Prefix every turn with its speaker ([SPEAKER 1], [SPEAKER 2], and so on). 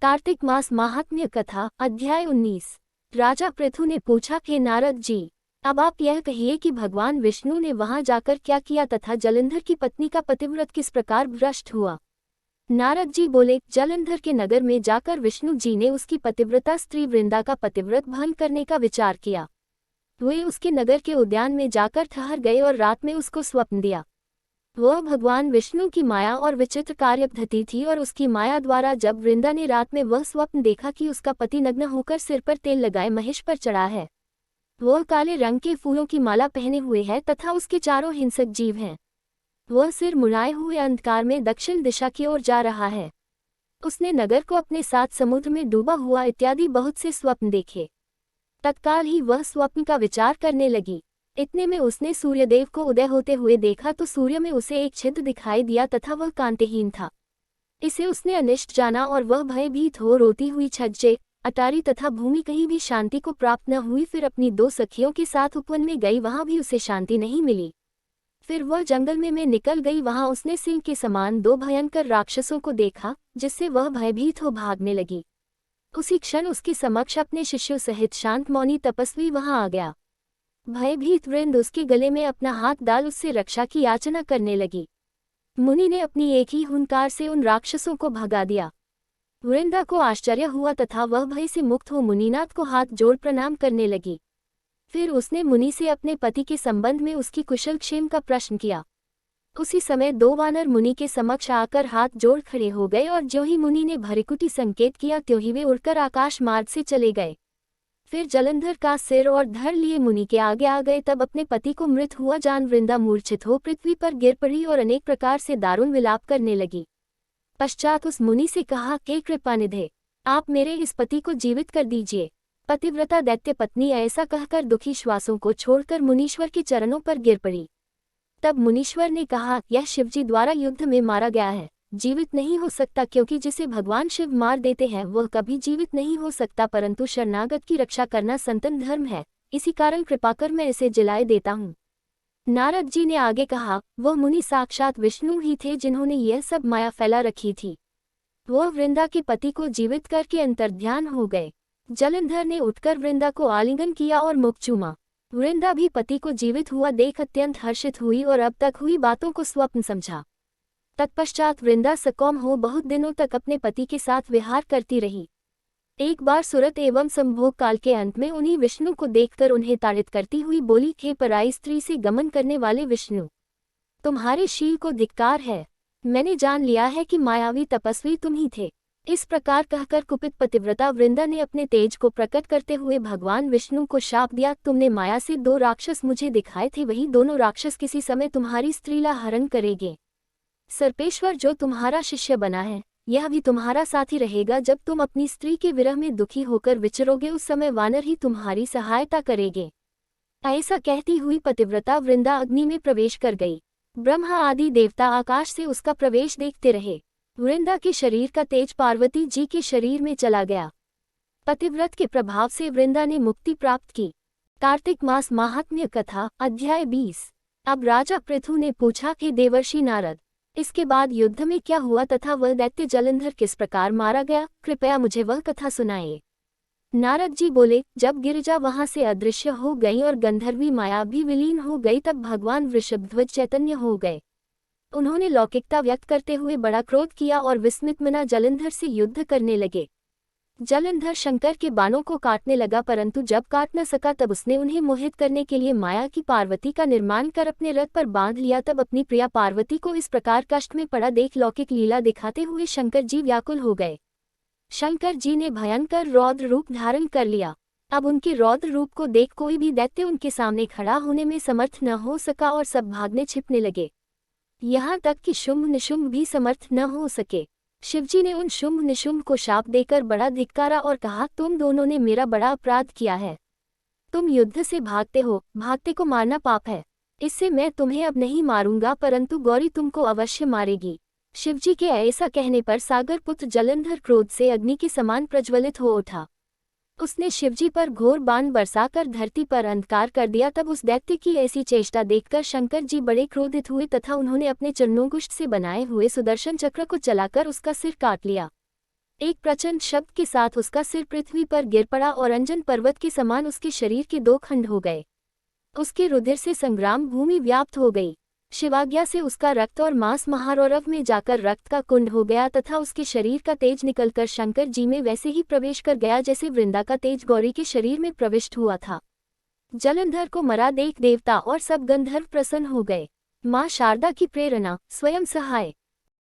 [SPEAKER 1] कार्तिक मास महात्म्य कथा अध्याय 19। राजा पृथु ने पूछा, हे नारद जी, अब आप यह कहिए कि भगवान विष्णु ने वहां जाकर क्या किया तथा जलंधर की पत्नी का पतिव्रत किस प्रकार भ्रष्ट हुआ। नारद जी बोले, जलंधर के नगर में जाकर विष्णु जी ने उसकी पतिव्रता स्त्री वृंदा का पतिव्रत भंग करने का विचार किया। वे उसके नगर के उद्यान में जाकर ठहर गए और रात में उसको स्वप्न दिया। वह भगवान विष्णु की माया और विचित्र कार्यपद्धति थी और उसकी माया द्वारा जब वृंदा ने रात में वह स्वप्न देखा कि उसका पति नग्न होकर सिर पर तेल लगाए महेश पर चढ़ा है, वह काले रंग के फूलों की माला पहने हुए है तथा उसके चारों हिंसक जीव हैं, वह सिर मुड़ाए हुए अंधकार में दक्षिण दिशा की ओर जा रहा है, उसने नगर को अपने साथ समुद्र में डूबा हुआ इत्यादि बहुत से स्वप्न देखे। तत्काल ही वह स्वप्न का विचार करने लगी। इतने में उसने सूर्यदेव को उदय होते हुए देखा तो सूर्य में उसे एक छिद्र दिखाई दिया तथा वह कांतिहीन था। इसे उसने अनिष्ट जाना और वह भयभीत हो रोती हुई छज्जे, अटारी तथा भूमि कहीं भी शांति को प्राप्त न हुई। फिर अपनी दो सखियों के साथ उपवन में गई, वहां भी उसे शांति नहीं मिली। फिर वह जंगल में निकल गई, वहां उसने सिंह के समान दो भयंकर राक्षसों को देखा, जिससे वह भयभीत हो भागने लगी। उसी क्षण उसके समक्ष अपने शिष्यों सहित शांत मौनी तपस्वी वहां आ गया। भयभीत वृंद उसके गले में अपना हाथ डाल उससे रक्षा की याचना करने लगी। मुनि ने अपनी एक ही हुंकार से उन राक्षसों को भगा दिया। वृंदा को आश्चर्य हुआ तथा वह भय से मुक्त हो मुनिनाथ को हाथ जोड़ प्रणाम करने लगी। फिर उसने मुनि से अपने पति के संबंध में उसकी कुशल क्षेम का प्रश्न किया। उसी समय दो वानर मुनि के समक्ष आकर हाथ जोड़ खड़े हो गए और ज्यों ही मुनि ने भृकुटी संकेत किया त्यों ही वे उड़कर आकाश मार्ग से चले गए। फिर जलंधर का सिर और धड़ लिए मुनि के आगे आ गए। तब अपने पति को मृत हुआ जान वृंदा मूर्छित हो पृथ्वी पर गिर पड़ी और अनेक प्रकार से दारुण विलाप करने लगी। पश्चात उस मुनि से कहा, हे कृपानिधे, आप मेरे इस पति को जीवित कर दीजिए। पतिव्रता दैत्य पत्नी ऐसा कहकर दुखी श्वासों को छोड़कर मुनीश्वर के चरणों पर गिर पड़ी। तब मुनीश्वर ने कहा, यह शिवजी द्वारा युद्ध में मारा गया है, जीवित नहीं हो सकता, क्योंकि जिसे भगवान शिव मार देते हैं वह कभी जीवित नहीं हो सकता, परंतु शरणागत की रक्षा करना संतन धर्म है, इसी कारण कृपा कर मैं इसे जिलाए देता हूँ। नारद जी ने आगे कहा, वह मुनि साक्षात विष्णु ही थे जिन्होंने यह सब माया फैला रखी थी। वह वृंदा के पति को जीवित करके अंतर्ध्यान हो गए। जलंधर ने उठकर वृंदा को आलिंगन किया और मुख चूमा। वृंदा भी पति को जीवित हुआ देख अत्यंत हर्षित हुई और अब तक हुई बातों को स्वप्न समझा। तत्पश्चात वृंदा सकौम हो बहुत दिनों तक अपने पति के साथ विहार करती रही। एक बार सुरत एवं संभोग काल के अंत में उन्हीं विष्णु को देखकर उन्हें ताड़ित करती हुई बोली, हे पराई स्त्री से गमन करने वाले विष्णु, तुम्हारे शील को धिक्कार है। मैंने जान लिया है कि मायावी तपस्वी तुम ही थे। इस प्रकार कहकर कुपित पतिव्रता वृंदा ने अपने तेज को प्रकट करते हुए भगवान विष्णु को शाप दिया, तुमने माया से दो राक्षस मुझे दिखाए थे, वही दोनों राक्षस किसी समय तुम्हारी स्त्रीला हरण करेंगे। सर्पेश्वर जो तुम्हारा शिष्य बना है, यह भी तुम्हारा साथी रहेगा। जब तुम अपनी स्त्री के विरह में दुखी होकर विचरोगे, उस समय वानर ही तुम्हारी सहायता करेंगे। ऐसा कहती हुई पतिव्रता वृंदा अग्नि में प्रवेश कर गई। ब्रह्मा आदि देवता आकाश से उसका प्रवेश देखते रहे। वृंदा के शरीर का तेज पार्वती जी के शरीर में चला गया। पतिव्रत के प्रभाव से वृंदा ने मुक्ति प्राप्त की। कार्तिक मास महात्म्य कथा अध्याय 20। अब राजा पृथु ने पूछा, कि देवर्षि नारद, इसके बाद युद्ध में क्या हुआ तथा वह दैत्य जलंधर किस प्रकार मारा गया, कृपया मुझे वह कथा सुनाइए। नारद जी बोले, जब गिरिजा वहां से अदृश्य हो गई और गंधर्वी माया भी विलीन हो गई, तब भगवान वृषभध्वज चैतन्य हो गए। उन्होंने लौकिकता व्यक्त करते हुए बड़ा क्रोध किया और विस्मित मना जलंधर से युद्ध करने लगे। जलंधर शंकर के बाणों को काटने लगा, परंतु जब काट न सका तब उसने उन्हें मोहित करने के लिए माया की पार्वती का निर्माण कर अपने रथ पर बांध लिया। तब अपनी प्रिया पार्वती को इस प्रकार कष्ट में पड़ा देख लौकिक लीला दिखाते हुए शंकर जी व्याकुल हो गए। शंकर जी ने भयंकर रौद्र रूप धारण कर लिया। अब उनके रौद्र रूप को देख कोई भी दैत्य उनके सामने खड़ा होने में समर्थ न हो सका और सब भागने छिपने लगे। यहाँ तक कि शुंभ निशुंभ भी समर्थ न हो सके। शिवजी ने उन शुंभ निशुंभ को शाप देकर बड़ा धिक्कारा और कहा, तुम दोनों ने मेरा बड़ा अपराध किया है। तुम युद्ध से भागते हो, भागते को मारना पाप है। इससे मैं तुम्हें अब नहीं मारूंगा, परंतु गौरी तुमको अवश्य मारेगी। शिवजी के ऐसा कहने पर सागर पुत्र जलंधर क्रोध से अग्नि के समान प्रज्वलित हो उठा। उसने शिवजी पर घोर बाण बरसाकर धरती पर अंधकार कर दिया। तब उस दैत्य की ऐसी चेष्टा देखकर शंकर जी बड़े क्रोधित हुए तथा उन्होंने अपने चरणोंगुष्ठ से बनाए हुए सुदर्शन चक्र को चलाकर उसका सिर काट लिया। एक प्रचंड शब्द के साथ उसका सिर पृथ्वी पर गिर पड़ा और अंजन पर्वत के समान उसके शरीर के 2 खंड हो गए। उसके रुधिर से संग्राम भूमि व्याप्त हो गई। शिवाज्ञा से उसका रक्त और मांस महारौरव में जाकर रक्त का कुंड हो गया तथा उसके शरीर का तेज निकलकर शंकर जी में वैसे ही प्रवेश कर गया जैसे वृंदा का तेज गौरी के शरीर में प्रविष्ट हुआ था। जलंधर को मरा देख देवता और सब गंधर्व प्रसन्न हो गए। मां शारदा की प्रेरणा, स्वयं सहाय।